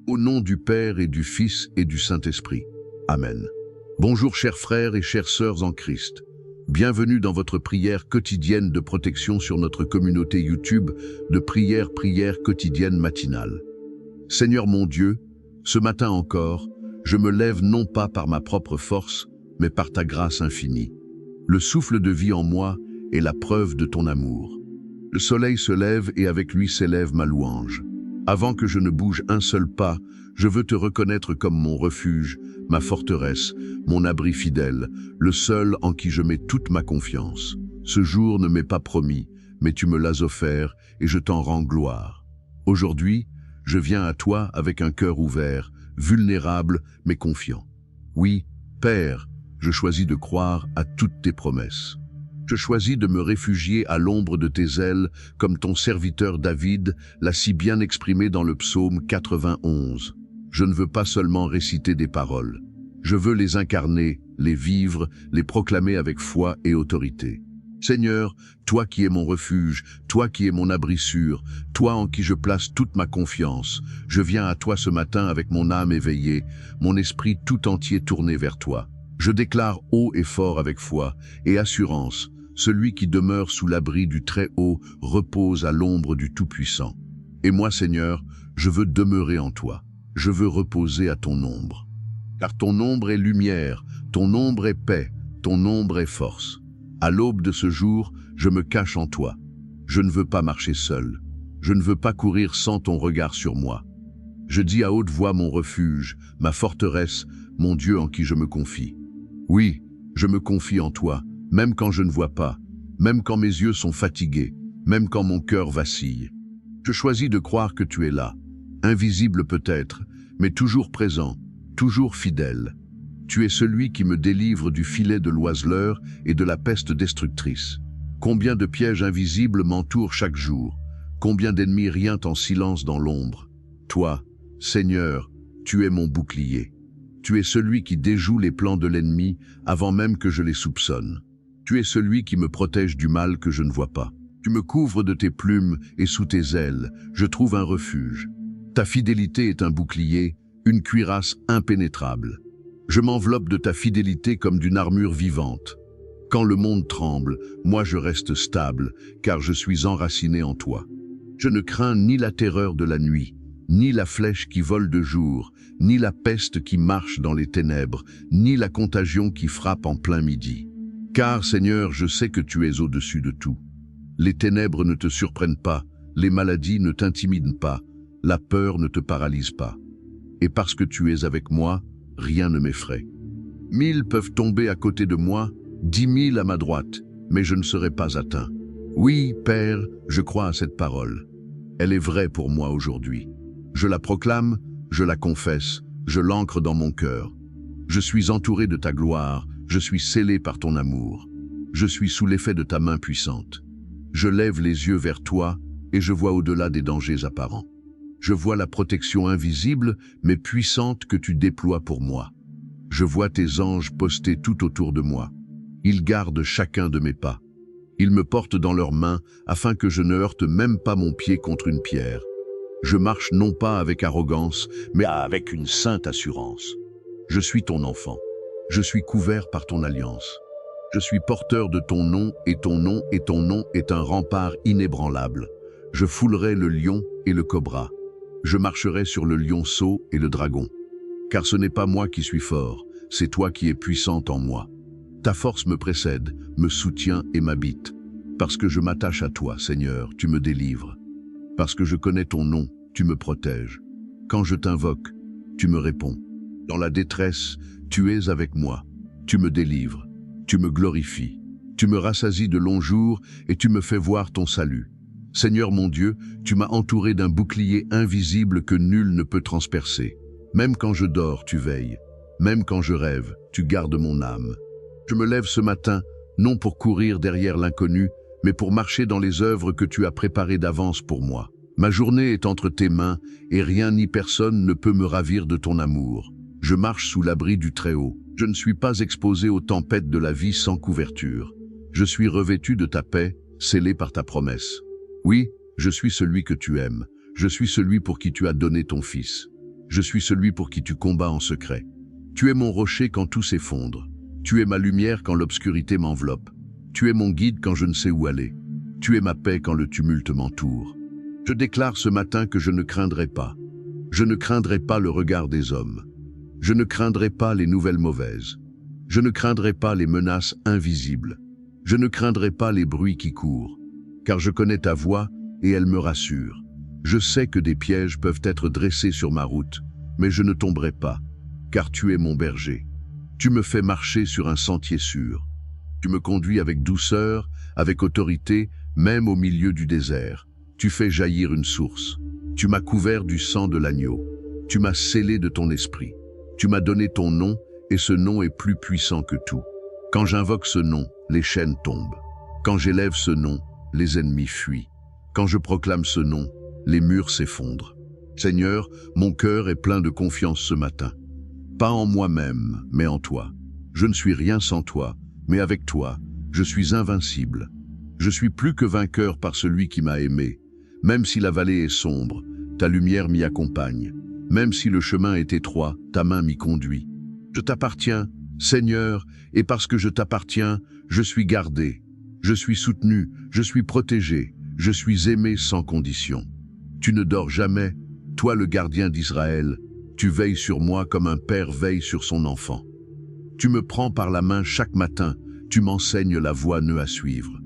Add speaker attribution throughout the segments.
Speaker 1: Au nom du Père et du Fils et du Saint-Esprit. Amen. Bonjour chers frères et chères sœurs en Christ. Bienvenue dans votre prière quotidienne de protection sur notre communauté YouTube de prière quotidienne matinale. Seigneur mon Dieu, ce matin encore, je me lève non pas par ma propre force, mais par ta grâce infinie. Le souffle de vie en moi est la preuve de ton amour. Le soleil se lève et avec lui s'élève ma louange. Avant que je ne bouge un seul pas, je veux te reconnaître comme mon refuge, ma forteresse, mon abri fidèle, le seul en qui je mets toute ma confiance. Ce jour ne m'est pas promis, mais tu me l'as offert et je t'en rends gloire. Aujourd'hui, je viens à toi avec un cœur ouvert, vulnérable mais confiant. Oui, Père, je choisis de croire à toutes tes promesses. Je choisis de me réfugier à l'ombre de tes ailes, comme ton serviteur David l'a si bien exprimé dans le psaume 91. Je ne veux pas seulement réciter des paroles. Je veux les incarner, les vivre, les proclamer avec foi et autorité. Seigneur, toi qui es mon refuge, toi qui es mon abri sûr, toi en qui je place toute ma confiance, je viens à toi ce matin avec mon âme éveillée, mon esprit tout entier tourné vers toi. Je déclare haut et fort avec foi et assurance, celui qui demeure sous l'abri du Très-Haut repose à l'ombre du Tout-Puissant. Et moi, Seigneur, je veux demeurer en toi. Je veux reposer à ton ombre. Car ton ombre est lumière, ton ombre est paix, ton ombre est force. À l'aube de ce jour, je me cache en toi. Je ne veux pas marcher seul. Je ne veux pas courir sans ton regard sur moi. Je dis à haute voix mon refuge, ma forteresse, mon Dieu en qui je me confie. Oui, je me confie en toi, même quand je ne vois pas, même quand mes yeux sont fatigués, même quand mon cœur vacille. Je choisis de croire que tu es là, invisible peut-être, mais toujours présent, toujours fidèle. Tu es celui qui me délivre du filet de l'oiseleur et de la peste destructrice. Combien de pièges invisibles m'entourent chaque jour, combien d'ennemis rient en silence dans l'ombre. Toi, Seigneur, tu es mon bouclier. Tu es celui qui déjoue les plans de l'ennemi avant même que je les soupçonne. Tu es celui qui me protège du mal que je ne vois pas. Tu me couvres de tes plumes et sous tes ailes, je trouve un refuge. Ta fidélité est un bouclier, une cuirasse impénétrable. Je m'enveloppe de ta fidélité comme d'une armure vivante. Quand le monde tremble, moi je reste stable, car je suis enraciné en toi. Je ne crains ni la terreur de la nuit, ni la flèche qui vole de jour, ni la peste qui marche dans les ténèbres, ni la contagion qui frappe en plein midi. Car, Seigneur, je sais que tu es au-dessus de tout. Les ténèbres ne te surprennent pas, les maladies ne t'intimident pas, la peur ne te paralyse pas. Et parce que tu es avec moi, rien ne m'effraie. 1000 peuvent tomber à côté de moi, 10 000 à ma droite, mais je ne serai pas atteint. Oui, Père, je crois à cette parole. Elle est vraie pour moi aujourd'hui. Je la proclame, je la confesse, je l'ancre dans mon cœur. Je suis entouré de ta gloire, je suis scellé par ton amour. Je suis sous l'effet de ta main puissante. Je lève les yeux vers toi et je vois au-delà des dangers apparents. Je vois la protection invisible mais puissante que tu déploies pour moi. Je vois tes anges postés tout autour de moi. Ils gardent chacun de mes pas. Ils me portent dans leurs mains afin que je ne heurte même pas mon pied contre une pierre. Je marche non pas avec arrogance, mais avec une sainte assurance. Je suis ton enfant. Je suis couvert par ton alliance. Je suis porteur de ton nom et ton nom est un rempart inébranlable. Je foulerai le lion et le cobra. Je marcherai sur le lionceau et le dragon. Car ce n'est pas moi qui suis fort, c'est toi qui es puissante en moi. Ta force me précède, me soutient et m'habite. Parce que je m'attache à toi, Seigneur, tu me délivres. Parce que je connais ton nom, tu me protèges. Quand je t'invoque, tu me réponds. Dans la détresse, tu es avec moi. Tu me délivres. Tu me glorifies. Tu me rassasies de longs jours et tu me fais voir ton salut. Seigneur mon Dieu, tu m'as entouré d'un bouclier invisible que nul ne peut transpercer. Même quand je dors, tu veilles. Même quand je rêve, tu gardes mon âme. Je me lève ce matin, non pour courir derrière l'inconnu, mais pour marcher dans les œuvres que tu as préparées d'avance pour moi. Ma journée est entre tes mains et rien ni personne ne peut me ravir de ton amour. Je marche sous l'abri du Très-Haut. Je ne suis pas exposé aux tempêtes de la vie sans couverture. Je suis revêtu de ta paix, scellé par ta promesse. Oui, je suis celui que tu aimes. Je suis celui pour qui tu as donné ton Fils. Je suis celui pour qui tu combats en secret. Tu es mon rocher quand tout s'effondre. Tu es ma lumière quand l'obscurité m'enveloppe. Tu es mon guide quand je ne sais où aller. Tu es ma paix quand le tumulte m'entoure. Je déclare ce matin que je ne craindrai pas. Je ne craindrai pas le regard des hommes. Je ne craindrai pas les nouvelles mauvaises. Je ne craindrai pas les menaces invisibles. Je ne craindrai pas les bruits qui courent, car je connais ta voix et elle me rassure. Je sais que des pièges peuvent être dressés sur ma route, mais je ne tomberai pas, car tu es mon berger. Tu me fais marcher sur un sentier sûr. Tu me conduis avec douceur, avec autorité, même au milieu du désert. Tu fais jaillir une source. Tu m'as couvert du sang de l'agneau. Tu m'as scellé de ton esprit. Tu m'as donné ton nom, et ce nom est plus puissant que tout. Quand j'invoque ce nom, les chaînes tombent. Quand j'élève ce nom, les ennemis fuient. Quand je proclame ce nom, les murs s'effondrent. Seigneur, mon cœur est plein de confiance ce matin. Pas en moi-même, mais en toi. Je ne suis rien sans toi, mais avec toi, je suis invincible. Je suis plus que vainqueur par celui qui m'a aimé. Même si la vallée est sombre, ta lumière m'y accompagne. Même si le chemin est étroit, ta main m'y conduit. Je t'appartiens, Seigneur, et parce que je t'appartiens, je suis gardé. Je suis soutenu, je suis protégé, je suis aimé sans condition. Tu ne dors jamais, toi le gardien d'Israël. Tu veilles sur moi comme un père veille sur son enfant. Tu me prends par la main chaque matin, tu m'enseignes la voie nœud à suivre.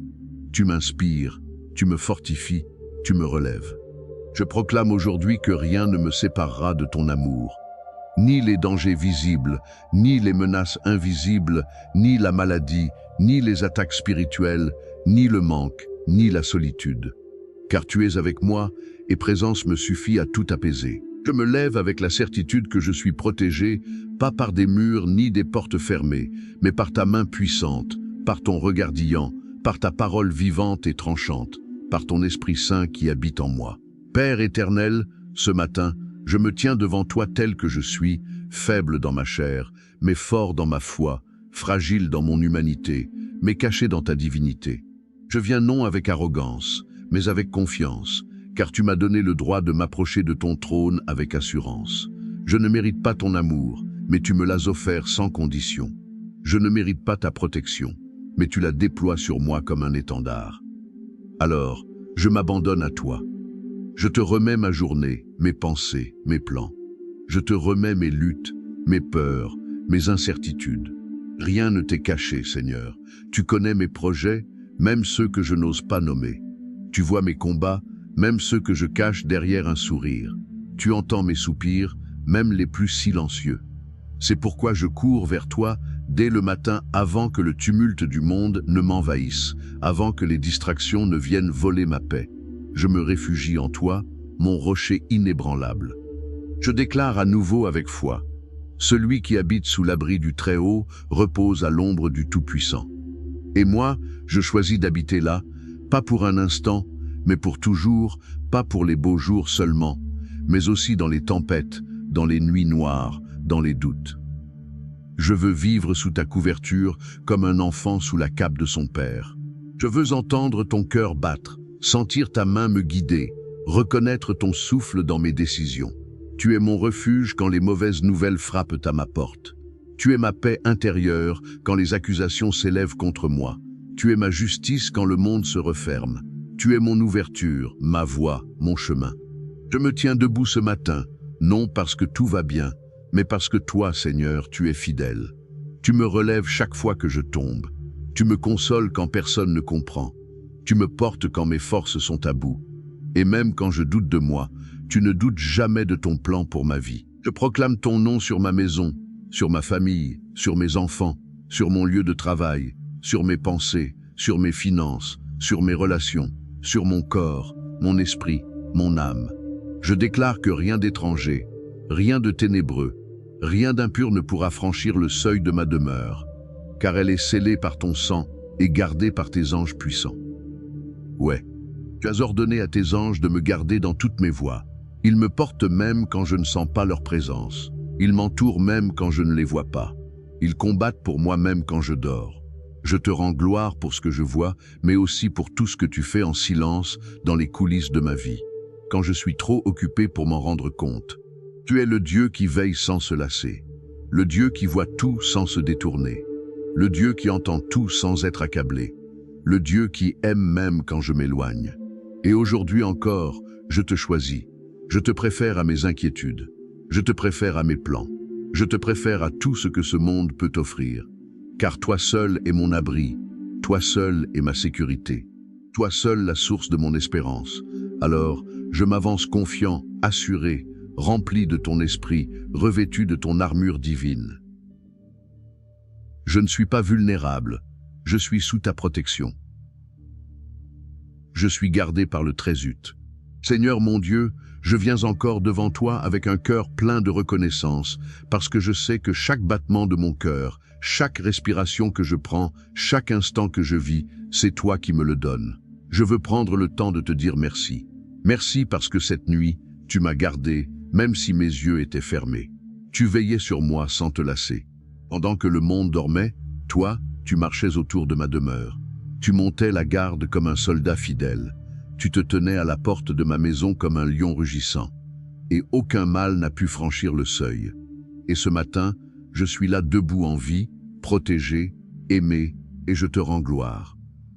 Speaker 1: Tu m'inspires, tu me fortifies, tu me relèves. Je proclame aujourd'hui que rien ne me séparera de ton amour. Ni les dangers visibles, ni les menaces invisibles, ni la maladie, ni les attaques spirituelles, ni le manque, ni la solitude. Car tu es avec moi, et présence me suffit à tout apaiser. Je me lève avec la certitude que je suis protégé, pas par des murs ni des portes fermées, mais par ta main puissante, par ton regard disant, par ta parole vivante et tranchante, par ton Esprit Saint qui habite en moi. Père éternel, ce matin, je me tiens devant toi tel que je suis, faible dans ma chair, mais fort dans ma foi, fragile dans mon humanité, mais caché dans ta divinité. Je viens non avec arrogance, mais avec confiance, car tu m'as donné le droit de m'approcher de ton trône avec assurance. Je ne mérite pas ton amour, mais tu me l'as offert sans condition. Je ne mérite pas ta protection, mais tu la déploies sur moi comme un étendard. Alors, je m'abandonne à toi. Je te remets ma journée, mes pensées, mes plans. Je te remets mes luttes, mes peurs, mes incertitudes. Rien ne t'est caché, Seigneur. Tu connais mes projets, même ceux que je n'ose pas nommer. Tu vois mes combats, même ceux que je cache derrière un sourire. Tu entends mes soupirs, même les plus silencieux. C'est pourquoi je cours vers toi dès le matin avant que le tumulte du monde ne m'envahisse, avant que les distractions ne viennent voler ma paix. Je me réfugie en toi, mon rocher inébranlable. Je déclare à nouveau avec foi, celui qui habite sous l'abri du Très-Haut repose à l'ombre du Tout-Puissant. Et moi, je choisis d'habiter là, pas pour un instant, mais pour toujours, pas pour les beaux jours seulement, mais aussi dans les tempêtes, dans les nuits noires, dans les doutes. Je veux vivre sous ta couverture comme un enfant sous la cape de son père. Je veux entendre ton cœur battre, sentir ta main me guider, reconnaître ton souffle dans mes décisions. Tu es mon refuge quand les mauvaises nouvelles frappent à ma porte. Tu es ma paix intérieure quand les accusations s'élèvent contre moi. Tu es ma justice quand le monde se referme. Tu es mon ouverture, ma voie, mon chemin. Je me tiens debout ce matin, non parce que tout va bien, mais parce que toi, Seigneur, tu es fidèle. Tu me relèves chaque fois que je tombe. Tu me consoles quand personne ne comprend. Tu me portes quand mes forces sont à bout. Et même quand je doute de moi, tu ne doutes jamais de ton plan pour ma vie. Je proclame ton nom sur ma maison, sur ma famille, sur mes enfants, sur mon lieu de travail, sur mes pensées, sur mes finances, sur mes relations, sur mon corps, mon esprit, mon âme. Je déclare que rien d'étranger, rien de ténébreux, rien d'impur ne pourra franchir le seuil de ma demeure, car elle est scellée par ton sang et gardée par tes anges puissants. Ouais, tu as ordonné à tes anges de me garder dans toutes mes voies. Ils me portent même quand je ne sens pas leur présence. Ils m'entourent même quand je ne les vois pas. Ils combattent pour moi même quand je dors. Je te rends gloire pour ce que je vois, mais aussi pour tout ce que tu fais en silence dans les coulisses de ma vie, quand je suis trop occupé pour m'en rendre compte. Tu es le Dieu qui veille sans se lasser, le Dieu qui voit tout sans se détourner, le Dieu qui entend tout sans être accablé, le Dieu qui aime même quand je m'éloigne. Et aujourd'hui encore, je te choisis. Je te préfère à mes inquiétudes. Je te préfère à mes plans. Je te préfère à tout ce que ce monde peut offrir. Car toi seul est mon abri. Toi seul est ma sécurité. Toi seul la source de mon espérance. Alors, je m'avance confiant, assuré, rempli de ton esprit, revêtu de ton armure divine. Je ne suis pas vulnérable. Je suis sous ta protection. Je suis gardé par le Très-Ut. Seigneur mon Dieu, je viens encore devant toi avec un cœur plein de reconnaissance, parce que je sais que chaque battement de mon cœur, chaque respiration que je prends, chaque instant que je vis, c'est toi qui me le donnes. Je veux prendre le temps de te dire merci. Merci parce que cette nuit, tu m'as gardé, même si mes yeux étaient fermés. Tu veillais sur moi sans te lasser. Pendant que le monde dormait, toi, tu marchais autour de ma demeure. Tu montais la garde comme un soldat fidèle. Tu te tenais à la porte de ma maison comme un lion rugissant. Et aucun mal n'a pu franchir le seuil. Et ce matin, je suis là debout en vie, protégé, aimé, et je te rends gloire.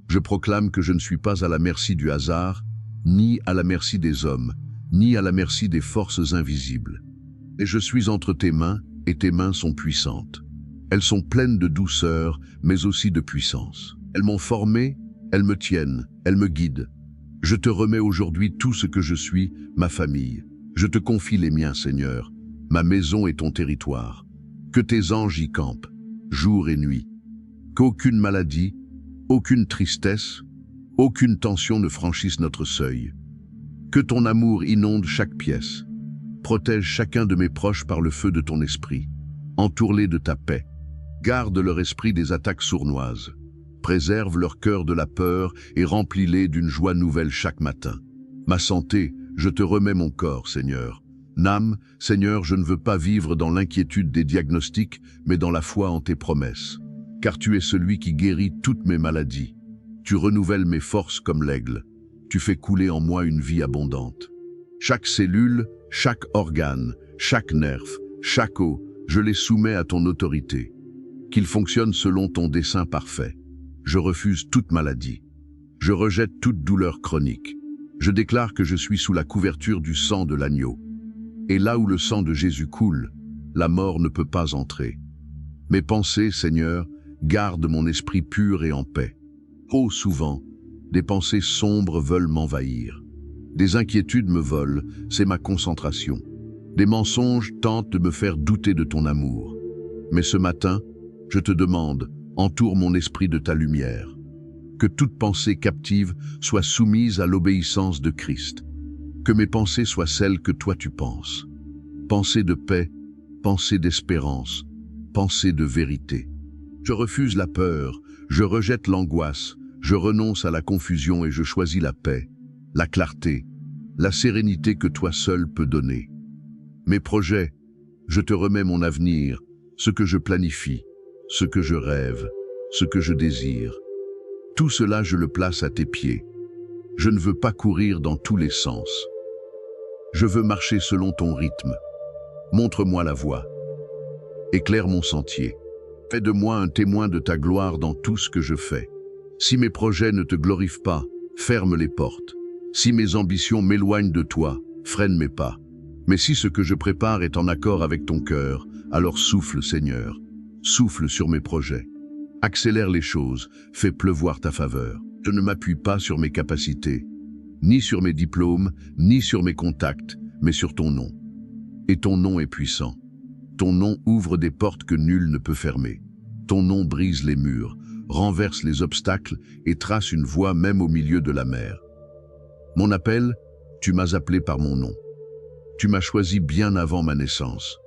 Speaker 1: Je proclame que je ne suis pas à la merci du hasard, ni à la merci des hommes, ni à la merci des forces invisibles. Et je suis entre tes mains, et tes mains sont puissantes. Elles sont pleines de douceur, mais aussi de puissance. Elles m'ont formé, elles me tiennent, elles me guident. Je te remets aujourd'hui tout ce que je suis, ma famille. Je te confie les miens, Seigneur, ma maison et ton territoire. Que tes anges y campent, jour et nuit. Qu'aucune maladie, aucune tristesse, aucune tension ne franchisse notre seuil. Que ton amour inonde chaque pièce. Protège chacun de mes proches par le feu de ton esprit. Entoure-les de ta paix. Garde leur esprit des attaques sournoises. Préserve leur cœur de la peur et remplis-les d'une joie nouvelle chaque matin. Ma santé, je te remets mon corps, Seigneur. N'âme, Seigneur, je ne veux pas vivre dans l'inquiétude des diagnostics, mais dans la foi en tes promesses. Car tu es celui qui guérit toutes mes maladies. Tu renouvelles mes forces comme l'aigle. Tu fais couler en moi une vie abondante. Chaque cellule, chaque organe, chaque nerf, chaque os, je les soumets à ton autorité. Qu'ils fonctionnent selon ton dessein parfait. Je refuse toute maladie. Je rejette toute douleur chronique. Je déclare que je suis sous la couverture du sang de l'agneau. Et là où le sang de Jésus coule, la mort ne peut pas entrer. Mes pensées, Seigneur, gardent mon esprit pur et en paix. Trop souvent, des pensées sombres veulent m'envahir. Des inquiétudes me volent, c'est ma concentration. Des mensonges tentent de me faire douter de ton amour. Mais ce matin, je te demande, entoure mon esprit de ta lumière. Que toute pensée captive soit soumise à l'obéissance de Christ. Que mes pensées soient celles que toi tu penses. Pensées de paix, pensées d'espérance, pensées de vérité. Je refuse la peur, je rejette l'angoisse, je renonce à la confusion et je choisis la paix, la clarté, la sérénité que toi seul peux donner. Mes projets, je te remets mon avenir, ce que je planifie, ce que je rêve, ce que je désire. Tout cela, je le place à tes pieds. Je ne veux pas courir dans tous les sens. Je veux marcher selon ton rythme. Montre-moi la voie. Éclaire mon sentier. Fais de moi un témoin de ta gloire dans tout ce que je fais. Si mes projets ne te glorifient pas, ferme les portes. Si mes ambitions m'éloignent de toi, freine mes pas. Mais si ce que je prépare est en accord avec ton cœur, alors souffle, Seigneur. Souffle sur mes projets. Accélère les choses, fais pleuvoir ta faveur. Je ne m'appuie pas sur mes capacités, ni sur mes diplômes, ni sur mes contacts, mais sur ton nom. Et ton nom est puissant. Ton nom ouvre des portes que nul ne peut fermer. Ton nom brise les murs, renverse les obstacles et trace une voie même au milieu de la mer. Mon appel, tu m'as appelé par mon nom. Tu m'as choisi bien avant ma naissance.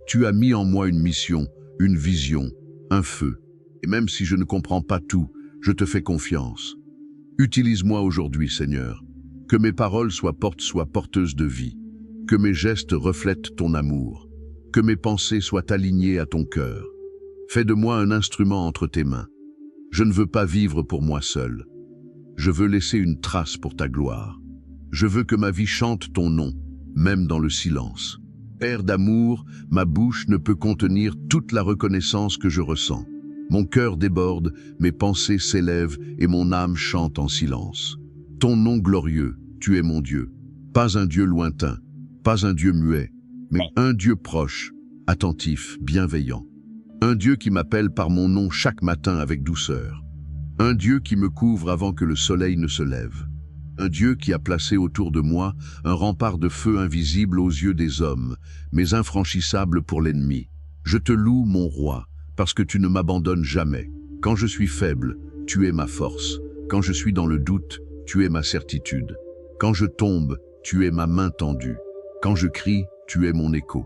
Speaker 1: Tu as mis en moi une mission, une vision, un feu. Et même si je ne comprends pas tout, je te fais confiance. Utilise-moi aujourd'hui, Seigneur. Que mes paroles soient porteuses de vie. Que mes gestes reflètent ton amour. Que mes pensées soient alignées à ton cœur. Fais de moi un instrument entre tes mains. Je ne veux pas vivre pour moi seul. Je veux laisser une trace pour ta gloire. Je veux que ma vie chante ton nom, même dans le silence. Père d'amour, ma bouche ne peut contenir toute la reconnaissance que je ressens. Mon cœur déborde, mes pensées s'élèvent et mon âme chante en silence. Ton nom glorieux, tu es mon Dieu. Pas un Dieu lointain, pas un Dieu muet, mais un Dieu proche, attentif, bienveillant. Un Dieu qui m'appelle par mon nom chaque matin avec douceur. Un Dieu qui me couvre avant que le soleil ne se lève. Un Dieu qui a placé autour de moi un rempart de feu invisible aux yeux des hommes, mais infranchissable pour l'ennemi. Je te loue, mon roi, parce que tu ne m'abandonnes jamais. Quand je suis faible, tu es ma force. Quand je suis dans le doute, tu es ma certitude. Quand je tombe, tu es ma main tendue. Quand je crie, tu es mon écho.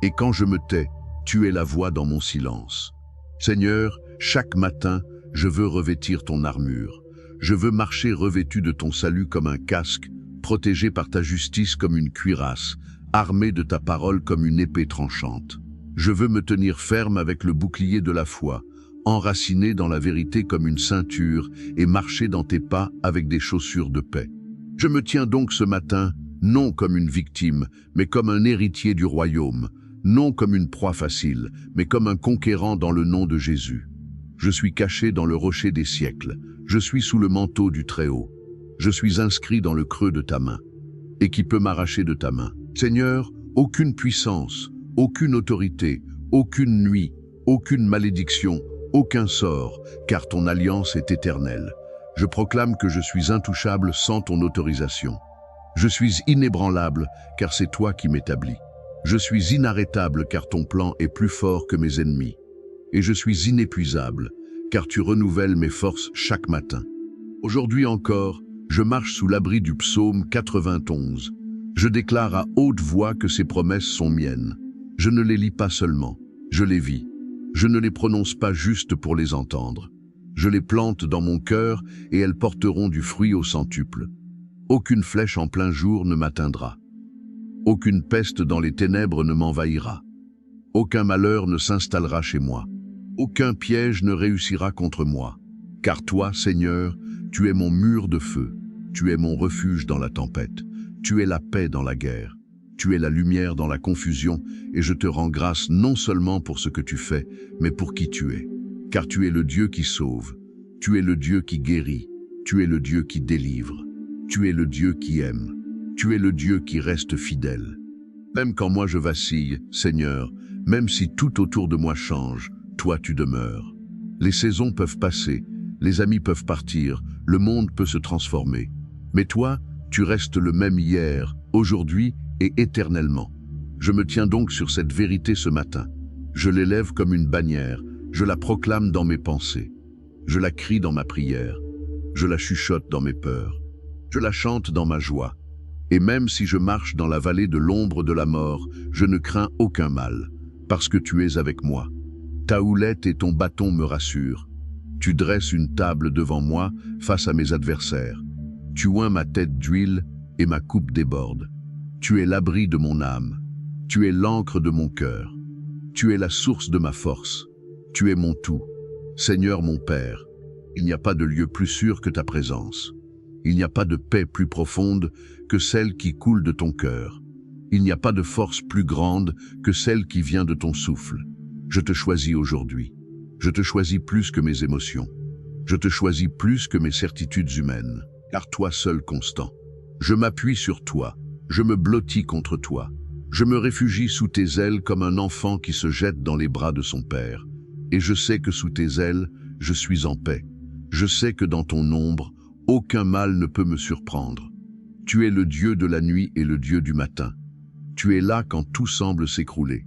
Speaker 1: Et quand je me tais, tu es la voix dans mon silence. Seigneur, chaque matin, je veux revêtir ton armure. Je veux marcher revêtu de ton salut comme un casque, protégé par ta justice comme une cuirasse, armé de ta parole comme une épée tranchante. Je veux me tenir ferme avec le bouclier de la foi, enraciné dans la vérité comme une ceinture et marcher dans tes pas avec des chaussures de paix. Je me tiens donc ce matin, non comme une victime, mais comme un héritier du royaume, non comme une proie facile, mais comme un conquérant dans le nom de Jésus. Je suis caché dans le rocher des siècles, je suis sous le manteau du Très-Haut. Je suis inscrit dans le creux de ta main. Et qui peut m'arracher de ta main? Seigneur, aucune puissance, aucune autorité, aucune nuit, aucune malédiction, aucun sort, car ton alliance est éternelle. Je proclame que je suis intouchable sans ton autorisation. Je suis inébranlable, car c'est toi qui m'établis. Je suis inarrêtable, car ton plan est plus fort que mes ennemis. Et je suis inépuisable, car tu renouvelles mes forces chaque matin. Aujourd'hui encore, je marche sous l'abri du psaume 91. Je déclare à haute voix que ces promesses sont miennes. Je ne les lis pas seulement, je les vis. Je ne les prononce pas juste pour les entendre. Je les plante dans mon cœur et elles porteront du fruit au centuple. Aucune flèche en plein jour ne m'atteindra. Aucune peste dans les ténèbres ne m'envahira. Aucun malheur ne s'installera chez moi. Aucun piège ne réussira contre moi. Car toi, Seigneur, tu es mon mur de feu. Tu es mon refuge dans la tempête. Tu es la paix dans la guerre. Tu es la lumière dans la confusion, et je te rends grâce non seulement pour ce que tu fais, mais pour qui tu es. Car tu es le Dieu qui sauve. Tu es le Dieu qui guérit. Tu es le Dieu qui délivre. Tu es le Dieu qui aime. Tu es le Dieu qui reste fidèle. Même quand moi je vacille, Seigneur, même si tout autour de moi change, toi tu demeures. Les saisons peuvent passer, les amis peuvent partir, le monde peut se transformer. Mais toi, tu restes le même hier, aujourd'hui et éternellement. Je me tiens donc sur cette vérité ce matin. Je l'élève comme une bannière, je la proclame dans mes pensées. Je la crie dans ma prière, je la chuchote dans mes peurs. Je la chante dans ma joie. Et même si je marche dans la vallée de l'ombre de la mort, je ne crains aucun mal, parce que tu es avec moi. Ta houlette et ton bâton me rassurent. Tu dresses une table devant moi face à mes adversaires. Tu oins ma tête d'huile et ma coupe déborde. Tu es l'abri de mon âme. Tu es l'encre de mon cœur. Tu es la source de ma force. Tu es mon tout. Seigneur mon Père, il n'y a pas de lieu plus sûr que ta présence. Il n'y a pas de paix plus profonde que celle qui coule de ton cœur. Il n'y a pas de force plus grande que celle qui vient de ton souffle. Je te choisis aujourd'hui. Je te choisis plus que mes émotions. Je te choisis plus que mes certitudes humaines, car toi seul constant. Je m'appuie sur toi. Je me blottis contre toi. Je me réfugie sous tes ailes comme un enfant qui se jette dans les bras de son père. Et je sais que sous tes ailes, je suis en paix. Je sais que dans ton ombre, aucun mal ne peut me surprendre. Tu es le Dieu de la nuit et le Dieu du matin. Tu es là quand tout semble s'écrouler.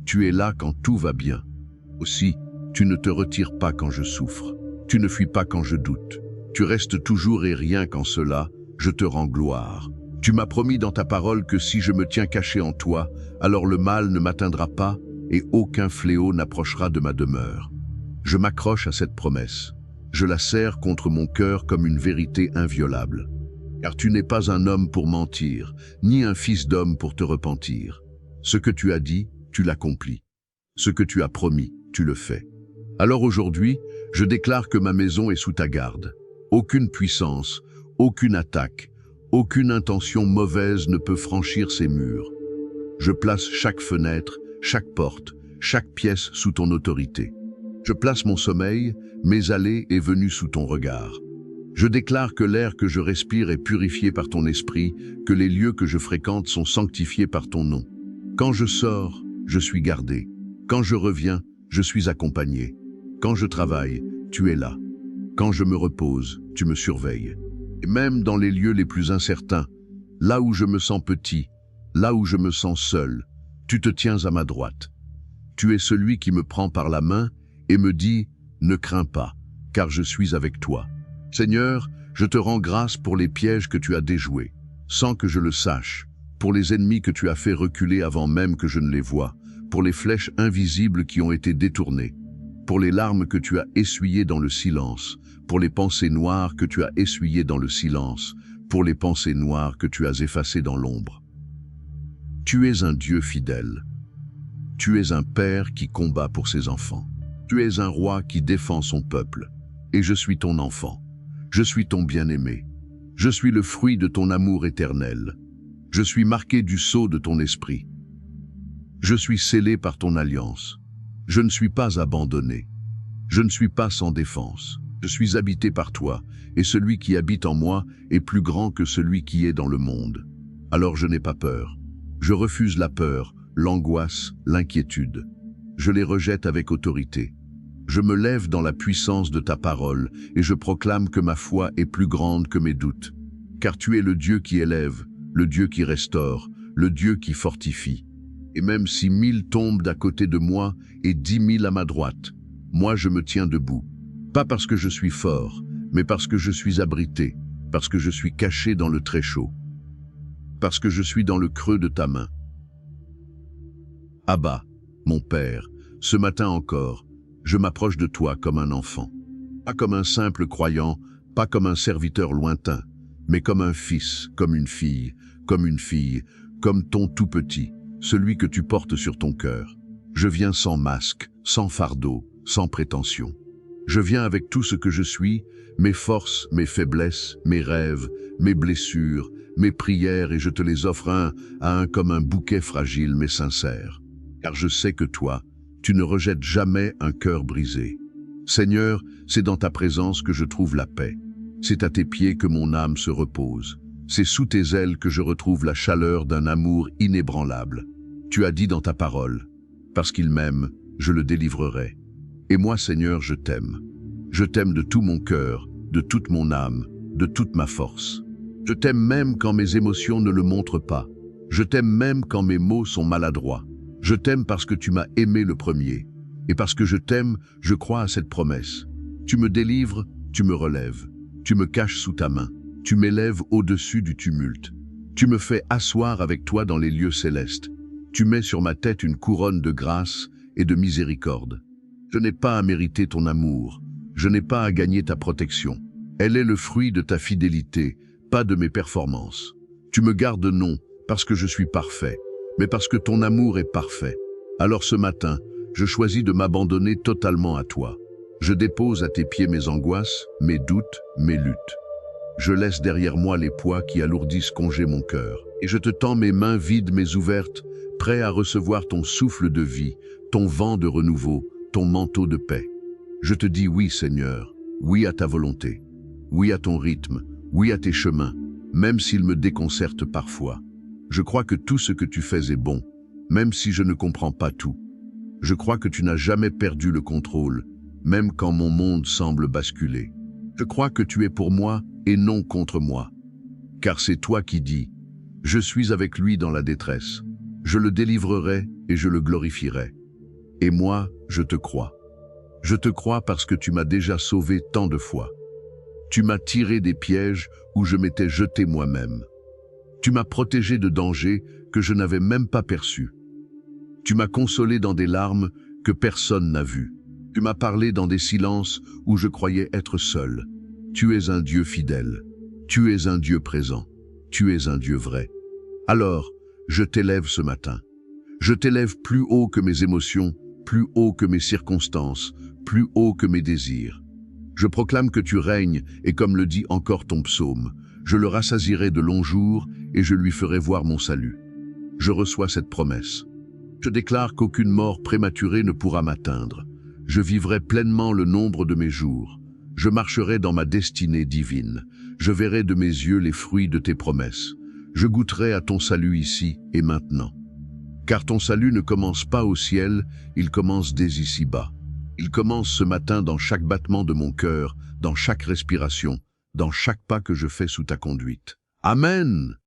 Speaker 1: Tu es là quand tout va bien. Aussi, tu ne te retires pas quand je souffre. Tu ne fuis pas quand je doute. Tu restes toujours et rien qu'en cela, je te rends gloire. Tu m'as promis dans ta parole que si je me tiens caché en toi, alors le mal ne m'atteindra pas et aucun fléau n'approchera de ma demeure. Je m'accroche à cette promesse. Je la serre contre mon cœur comme une vérité inviolable. Car tu n'es pas un homme pour mentir, ni un fils d'homme pour te repentir. Ce que tu as dit, tu l'accomplis. Ce que tu as promis, tu le fais. Alors aujourd'hui, je déclare que ma maison est sous ta garde. Aucune puissance, aucune attaque, aucune intention mauvaise ne peut franchir ces murs. Je place chaque fenêtre, chaque porte, chaque pièce sous ton autorité. Je place mon sommeil, mes allées et venues sous ton regard. Je déclare que l'air que je respire est purifié par ton esprit, que les lieux que je fréquente sont sanctifiés par ton nom. Quand je sors, je suis gardé. Quand je reviens, je suis accompagné. Quand je travaille, tu es là. Quand je me repose, tu me surveilles. Et même dans les lieux les plus incertains, là où je me sens petit, là où je me sens seul, tu te tiens à ma droite. Tu es celui qui me prend par la main et me dit « Ne crains pas, car je suis avec toi ». Seigneur, je te rends grâce pour les pièges que tu as déjoués, sans que je le sache, pour les ennemis que tu as fait reculer avant même que je ne les voie, pour les flèches invisibles qui ont été détournées, pour les larmes que tu as essuyées dans le silence, pour les pensées noires que tu as essuyées dans le silence, pour les pensées noires que tu as effacées dans l'ombre. Tu es un Dieu fidèle. Tu es un père qui combat pour ses enfants. Tu es un roi qui défend son peuple. Et je suis ton enfant. Je suis ton bien-aimé. Je suis le fruit de ton amour éternel. Je suis marqué du sceau de ton esprit. Je suis scellé par ton alliance. Je ne suis pas abandonné. Je ne suis pas sans défense. Je suis habité par toi, et celui qui habite en moi est plus grand que celui qui est dans le monde. Alors je n'ai pas peur. Je refuse la peur, l'angoisse, l'inquiétude. Je les rejette avec autorité. Je me lève dans la puissance de ta parole et je proclame que ma foi est plus grande que mes doutes. Car tu es le Dieu qui élève, le Dieu qui restaure, le Dieu qui fortifie. Et même si 1000 tombent d'à côté de moi et 10 000 à ma droite, moi je me tiens debout. Pas parce que je suis fort, mais parce que je suis abrité, parce que je suis caché dans le tréchaud, parce que je suis dans le creux de ta main. Abba, mon Père, ce matin encore, je m'approche de toi comme un enfant. Pas comme un simple croyant, pas comme un serviteur lointain, mais comme un fils, comme une fille, comme ton tout petit, celui que tu portes sur ton cœur. Je viens sans masque, sans fardeau, sans prétention. Je viens avec tout ce que je suis, mes forces, mes faiblesses, mes rêves, mes blessures, mes prières, et je te les offre un à un comme un bouquet fragile mais sincère. Car je sais que toi, tu ne rejettes jamais un cœur brisé. Seigneur, c'est dans ta présence que je trouve la paix. C'est à tes pieds que mon âme se repose. C'est sous tes ailes que je retrouve la chaleur d'un amour inébranlable. Tu as dit dans ta parole, « Parce qu'il m'aime, je le délivrerai. » Et moi, Seigneur, je t'aime. Je t'aime de tout mon cœur, de toute mon âme, de toute ma force. Je t'aime même quand mes émotions ne le montrent pas. Je t'aime même quand mes mots sont maladroits. Je t'aime parce que tu m'as aimé le premier. Et parce que je t'aime, je crois à cette promesse. Tu me délivres, tu me relèves. Tu me caches sous ta main. Tu m'élèves au-dessus du tumulte. Tu me fais asseoir avec toi dans les lieux célestes. Tu mets sur ma tête une couronne de grâce et de miséricorde. Je n'ai pas à mériter ton amour. Je n'ai pas à gagner ta protection. Elle est le fruit de ta fidélité, pas de mes performances. Tu me gardes non parce que je suis parfait, mais parce que ton amour est parfait. Alors ce matin, je choisis de m'abandonner totalement à toi. Je dépose à tes pieds mes angoisses, mes doutes, mes luttes. Je laisse derrière moi les poids qui alourdissent congé mon cœur. Et je te tends mes mains vides mais ouvertes, prêt à recevoir ton souffle de vie, ton vent de renouveau, ton manteau de paix. Je te dis oui, Seigneur, oui à ta volonté, oui à ton rythme, oui à tes chemins, même s'ils me déconcertent parfois. Je crois que tout ce que tu fais est bon, même si je ne comprends pas tout. Je crois que tu n'as jamais perdu le contrôle, même quand mon monde semble basculer. Je crois que tu es pour moi et non contre moi. Car c'est toi qui dis, je suis avec lui dans la détresse. Je le délivrerai et je le glorifierai. Et moi, je te crois. Je te crois parce que tu m'as déjà sauvé tant de fois. Tu m'as tiré des pièges où je m'étais jeté moi-même. Tu m'as protégé de dangers que je n'avais même pas perçus. Tu m'as consolé dans des larmes que personne n'a vues. Tu m'as parlé dans des silences où je croyais être seul. Tu es un Dieu fidèle. Tu es un Dieu présent. Tu es un Dieu vrai. Alors, je t'élève ce matin. Je t'élève plus haut que mes émotions, plus haut que mes circonstances, plus haut que mes désirs. Je proclame que tu règnes, et comme le dit encore ton psaume, je le rassasierai de longs jours et je lui ferai voir mon salut. Je reçois cette promesse. Je déclare qu'aucune mort prématurée ne pourra m'atteindre. Je vivrai pleinement le nombre de mes jours. Je marcherai dans ma destinée divine. Je verrai de mes yeux les fruits de tes promesses. Je goûterai à ton salut ici et maintenant. Car ton salut ne commence pas au ciel, il commence dès ici-bas. Il commence ce matin dans chaque battement de mon cœur, dans chaque respiration, dans chaque pas que je fais sous ta conduite. Amen!